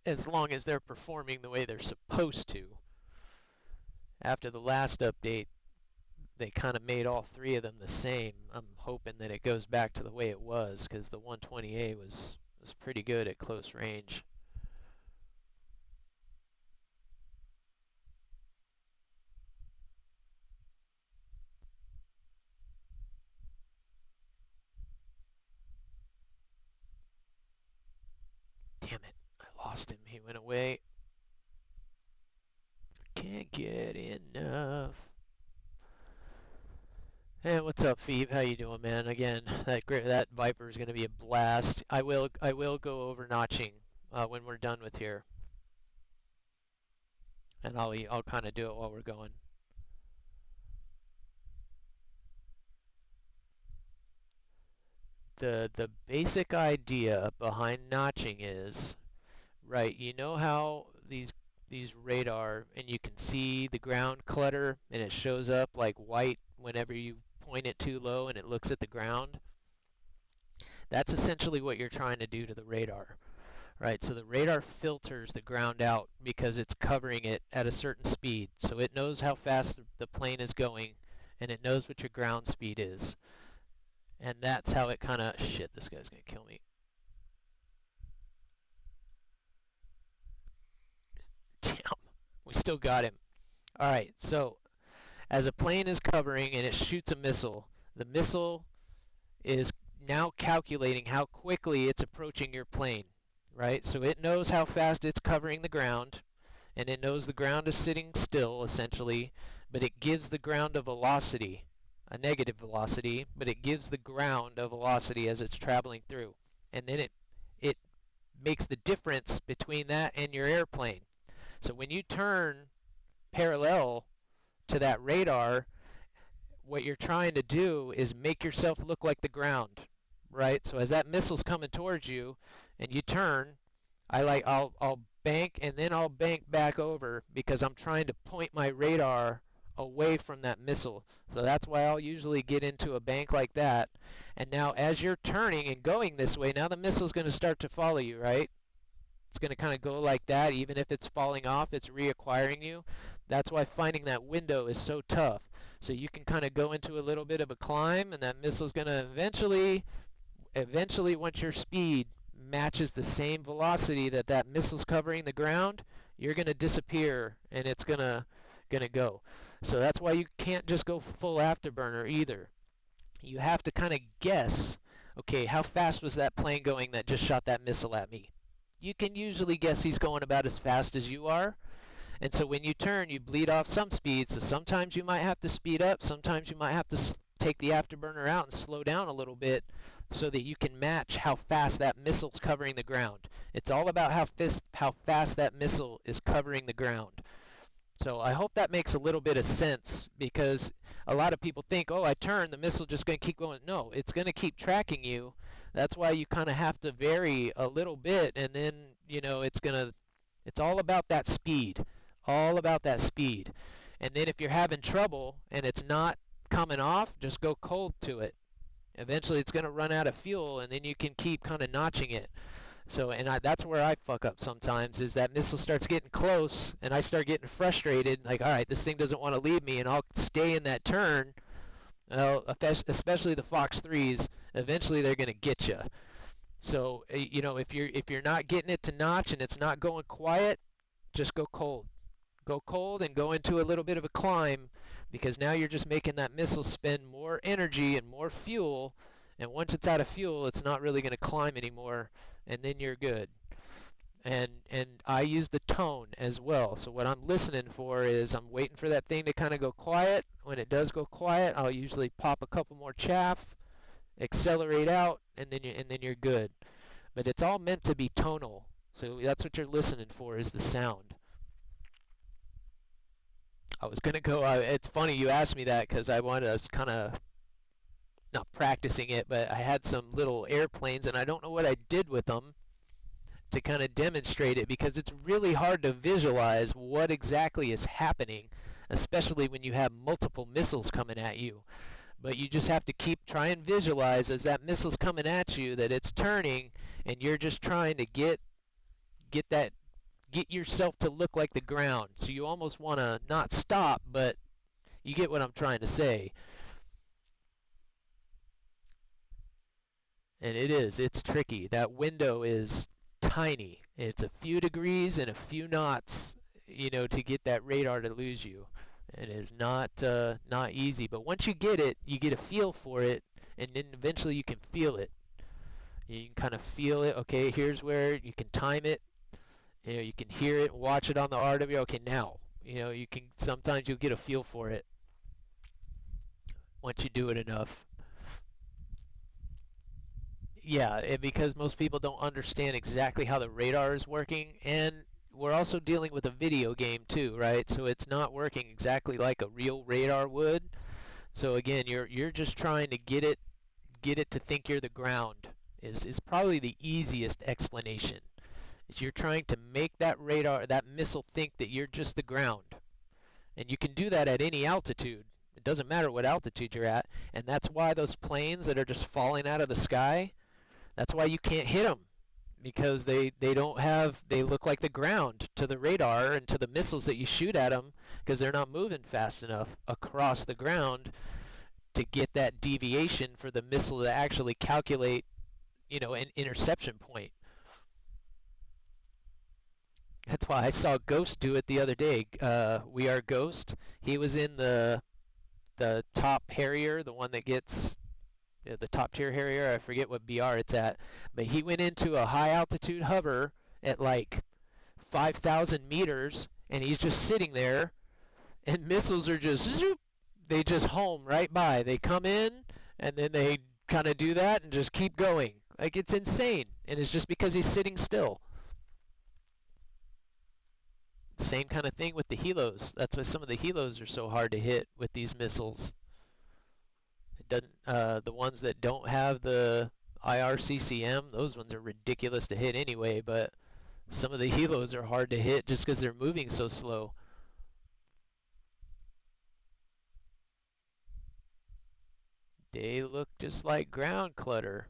as long as they're performing the way they're supposed to. After the last update, they kind of made all three of them the same. I'm hoping that it goes back to the way it was, because the 120A was pretty good at close range. Damn it, I lost him. He went away. Can't get enough. Hey, what's up, Phoebe? How you doing, man? Again, that Viper is going to be a blast. I will go over notching when we're done with here, and I'll kind of do it while we're going. The basic idea behind notching is, right, you know how these radar, and you can see the ground clutter and it shows up like white whenever you point it too low and it looks at the ground? That's essentially what you're trying to do to the radar, right? So the radar filters the ground out because it's covering it at a certain speed. So it knows how fast the plane is going, and it knows what your ground speed is. And that's how it kind of... Shit, this guy's going to kill me. Damn, we still got him. All right, so as a plane is covering and it shoots a missile, the missile is now calculating how quickly it's approaching your plane, right? So it knows how fast it's covering the ground, and it knows the ground is sitting still, essentially, but it gives the ground a velocity, a negative velocity, but it gives the ground a velocity as it's traveling through. And then it makes the difference between that and your airplane. So when you turn parallel to that radar, what you're trying to do is make yourself look like the ground, right? So as that missile's coming towards you and you turn, I'll bank, and then I'll bank back over because I'm trying to point my radar away from that missile. So that's why I'll usually get into a bank like that. And now as you're turning and going this way, now the missile's going to start to follow you, right? It's going to kind of go like that. Even if it's falling off, it's reacquiring you. That's why finding that window is so tough. So you can kind of go into a little bit of a climb, and that missile's going to eventually, once your speed matches the same velocity that missile's covering the ground, you're going to disappear, and it's going to go. So that's why you can't just go full afterburner either. You have to kind of guess, okay, how fast was that plane going that just shot that missile at me? You can usually guess he's going about as fast as you are. And so when you turn, you bleed off some speed. So sometimes you might have to speed up. Sometimes you might have to take the afterburner out and slow down a little bit so that you can match how fast that missile's covering the ground. It's all about how fast that missile is covering the ground. So I hope that makes a little bit of sense, because a lot of people think, oh, I turn, the missile just going to keep going. No, it's going to keep tracking you. That's why you kind of have to vary a little bit, and then, it's all about that speed. All about that speed. And then if you're having trouble and it's not coming off, just go cold to it. Eventually it's going to run out of fuel, and then you can keep kind of notching it. So, that's where I fuck up sometimes, is that missile starts getting close, and I start getting frustrated, like, all right, this thing doesn't want to leave me, and I'll stay in that turn. Well, especially the Fox 3s, eventually they're going to get you. So, if you're not getting it to notch and it's not going quiet, just go cold. Go cold and go into a little bit of a climb, because now you're just making that missile spend more energy and more fuel. And once it's out of fuel, it's not really going to climb anymore, and then you're good. And I use the tone as well. So what I'm listening for is I'm waiting for that thing to kind of go quiet. When it does go quiet, I'll usually pop a couple more chaff, accelerate out, and then you're good. But it's all meant to be tonal. So that's what you're listening for, is the sound. I was going to go, it's funny you asked me that, because I was kind of not practicing it, but I had some little airplanes, and I don't know what I did with them to kind of demonstrate it, because it's really hard to visualize what exactly is happening, especially when you have multiple missiles coming at you. But you just have to try and visualize as that missile's coming at you that it's turning, and you're just trying to get that get yourself to look like the ground. So you almost want to not stop, but you get what I'm trying to say. And it's tricky. That window is tiny. It's a few degrees and a few knots, to get that radar to lose you. It is not easy, but once you get it, you get a feel for it, and then eventually you can feel it. You can kind of feel it. Okay, here's where you can time it. You can hear it, watch it on the RW. Okay, now, you can sometimes you'll get a feel for it once you do it enough. Yeah, because most people don't understand exactly how the radar is working, and we're also dealing with a video game too, right? So it's not working exactly like a real radar would. So again, you're just trying to get it to think you're the ground is probably the easiest explanation. Is you're trying to make that radar, that missile think that you're just the ground. And you can do that at any altitude. It doesn't matter what altitude you're at, and that's why those planes that are just falling out of the sky, that's why you can't hit them, because they don't have, they look like the ground to the radar and to the missiles that you shoot at them, because they're not moving fast enough across the ground to get that deviation for the missile to actually calculate, an interception point. That's why I saw Ghost do it the other day. We Are Ghost. He was in the top Harrier, the one that gets the top tier Harrier. I forget what BR it's at, but he went into a high altitude hover at like 5,000 meters, and he's just sitting there, and missiles are just zoop, they just home right by. They come in, and then they kind of do that and just keep going. Like, it's insane, and it's just because he's sitting still. Same kind of thing with the helos. That's why some of the helos are so hard to hit with these missiles. It doesn't. The ones that don't have the IRCCM, those ones are ridiculous to hit anyway. But some of the helos are hard to hit just because they're moving so slow. They look just like ground clutter.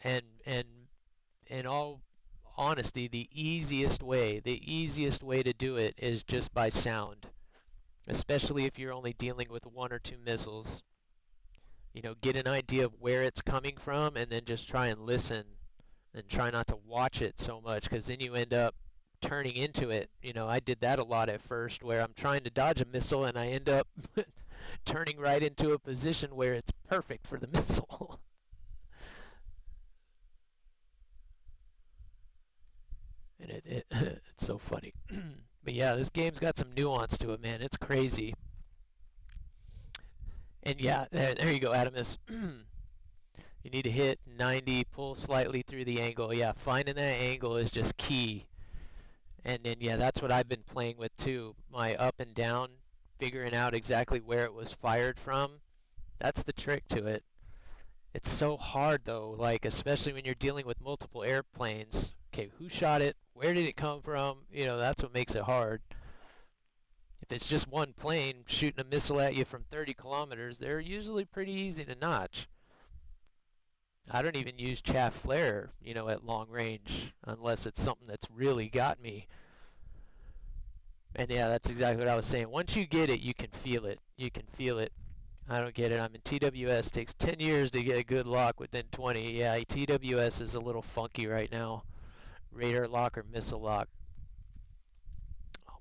And in all honesty, the easiest way to do it is just by sound, especially if you're only dealing with one or two missiles. Get an idea of where it's coming from, and then just try and listen, and try not to watch it so much, because then you end up turning into it. I did that a lot at first, where I'm trying to dodge a missile and I end up turning right into a position where it's perfect for the missile. And it's so funny. But yeah, this game's got some nuance to it, man. It's crazy. And yeah, there you go, Adamus. You need to hit 90, pull slightly through the angle. Yeah, finding that angle is just key. And then, yeah, that's what I've been playing with too. My up and down, figuring out exactly where it was fired from. That's the trick to it. It's so hard though, like especially when you're dealing with multiple airplanes. Okay, who shot it? Where did it come from? That's what makes it hard. If it's just one plane shooting a missile at you from 30 kilometers, they're usually pretty easy to notch. I don't even use chaff flare, at long range, unless it's something that's really got me. And yeah, that's exactly what I was saying. Once you get it, you can feel it. You can feel it. I don't get it. I'm in TWS. Takes 10 years to get a good lock within 20. Yeah, TWS is a little funky right now. Radar lock or missile lock.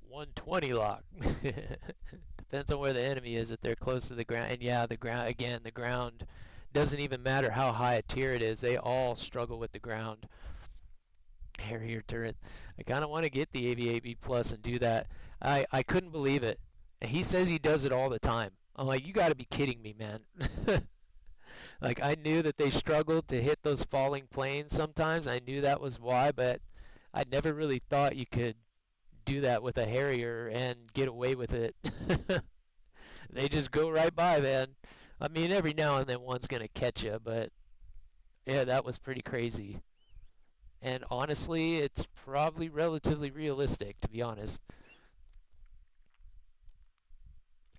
120 lock. Depends on where the enemy is. If they're close to the ground. And yeah, the ground, again, the ground doesn't even matter how high a tier it is. They all struggle with the ground. Harrier turret. I kind of want to get the AVAB Plus and do that. I couldn't believe it. And he says he does it all the time. I'm like, you got to be kidding me, man. Like, I knew that they struggled to hit those falling planes sometimes. I knew that was why, but I never really thought you could do that with a Harrier and get away with it. They just go right by, man. I mean, every now and then one's going to catch you, but yeah, that was pretty crazy. And honestly, it's probably relatively realistic, to be honest.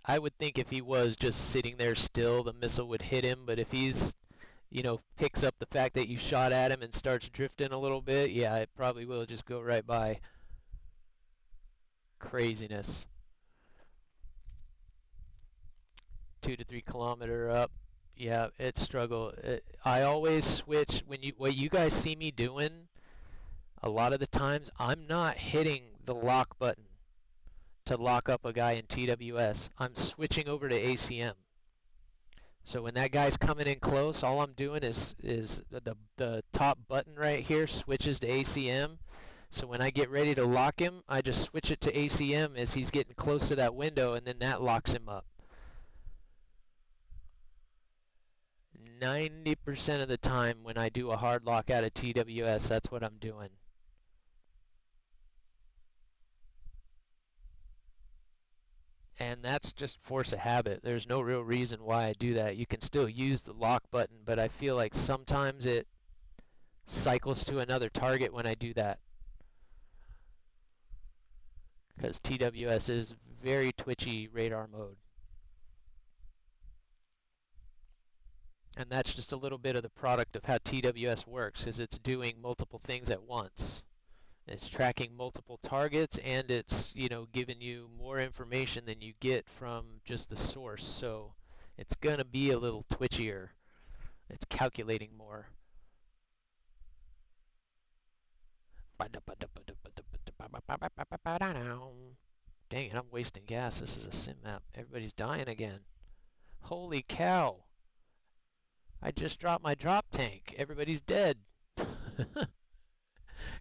I would think if he was just sitting there still, the missile would hit him. But if he's, picks up the fact that you shot at him and starts drifting a little bit, yeah, it probably will just go right by. Craziness. 2 to 3 kilometer up. Yeah, it's struggle. I always switch what you guys see me doing. A lot of the times, I'm not hitting the lock button to lock up a guy in TWS. I'm switching over to ACM. So when that guy's coming in close, all I'm doing is the top button right here switches to ACM. So when I get ready to lock him, I just switch it to ACM as he's getting close to that window, and then that locks him up. 90% of the time when I do a hard lock out of TWS, that's what I'm doing. And that's just force of habit. There's no real reason why I do that. You can still use the lock button, but I feel like sometimes it cycles to another target when I do that. Because TWS is very twitchy radar mode. And that's just a little bit of the product of how TWS works, is it's doing multiple things at once. It's tracking multiple targets, and it's, giving you more information than you get from just the source. So it's going to be a little twitchier. It's calculating more. Dang it, I'm wasting gas. This is a sim map. Everybody's dying again. Holy cow. I just dropped my drop tank. Everybody's dead.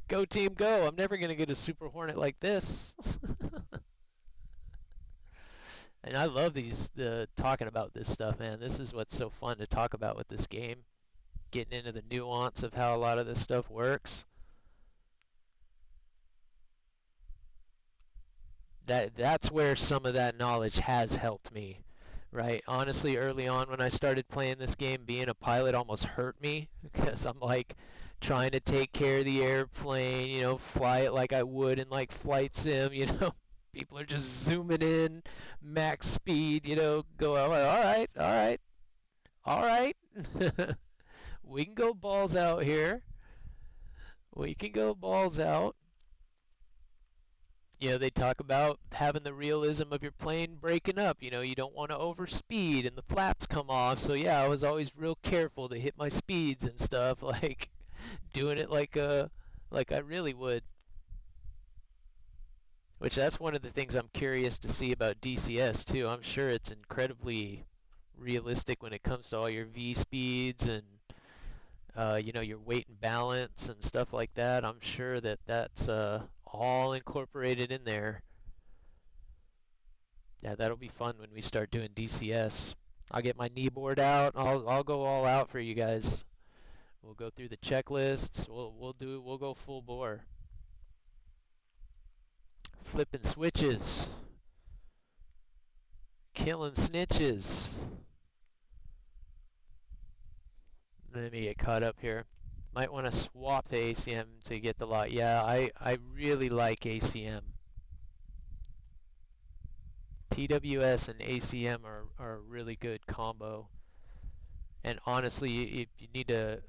Go team go. I'm never going to get a Super Hornet like this. And I love talking about this stuff, man. This is what's so fun to talk about with this game. Getting into the nuance of how a lot of this stuff works. That's where some of that knowledge has helped me, right? Honestly, early on when I started playing this game, being a pilot almost hurt me because I'm like trying to take care of the airplane, fly it like I would in like flight sim, People are just zooming in, max speed, go, all right, all right, all right. We can go balls out here. We can go balls out. They talk about having the realism of your plane breaking up. You don't want to overspeed and the flaps come off. So yeah, I was always real careful to hit my speeds and stuff, like doing it like I really would. Which that's one of the things I'm curious to see about DCS too. I'm sure it's incredibly realistic when it comes to all your V speeds and your weight and balance and stuff like that. I'm sure that that's all incorporated in there. Yeah, that'll be fun when we start doing DCS. I'll get my knee board out. I'll go all out for you guys. We'll go through the checklists. We'll go full bore. Flipping switches. Killing snitches. Let me get caught up here. Might want to swap to ACM to get the lot. Yeah, I really like ACM. TWS and ACM are a really good combo. And honestly, if you need the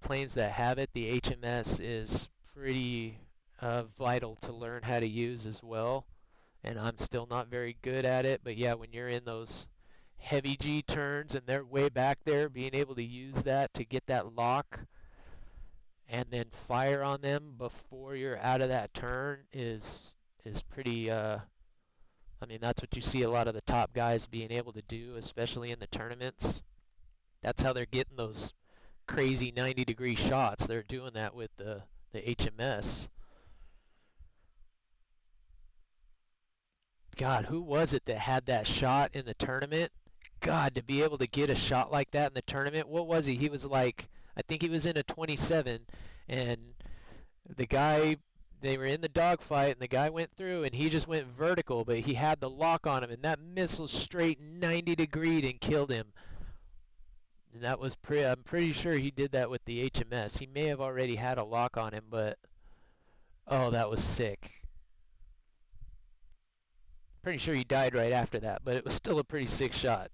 planes that have it, the HMS is pretty vital to learn how to use as well. And I'm still not very good at it. But yeah, when you're in those heavy G turns and they're way back there, being able to use that to get that lock and then fire on them before you're out of that turn is pretty that's what you see a lot of the top guys being able to do, especially in the tournaments. That's how they're getting those crazy 90-degree shots. They're doing that with the HMS. God, who was it that had that shot in the tournament? God, to be able to get a shot like that in the tournament, what was he? He was like, I think he was in a 27, and the guy, they were in the dogfight, and the guy went through, and he just went vertical, but he had the lock on him, and that missile straight 90 degreed and killed him. And that was I'm pretty sure he did that with the HMS. He may have already had a lock on him, but oh, that was sick. Pretty sure he died right after that, but it was still a pretty sick shot.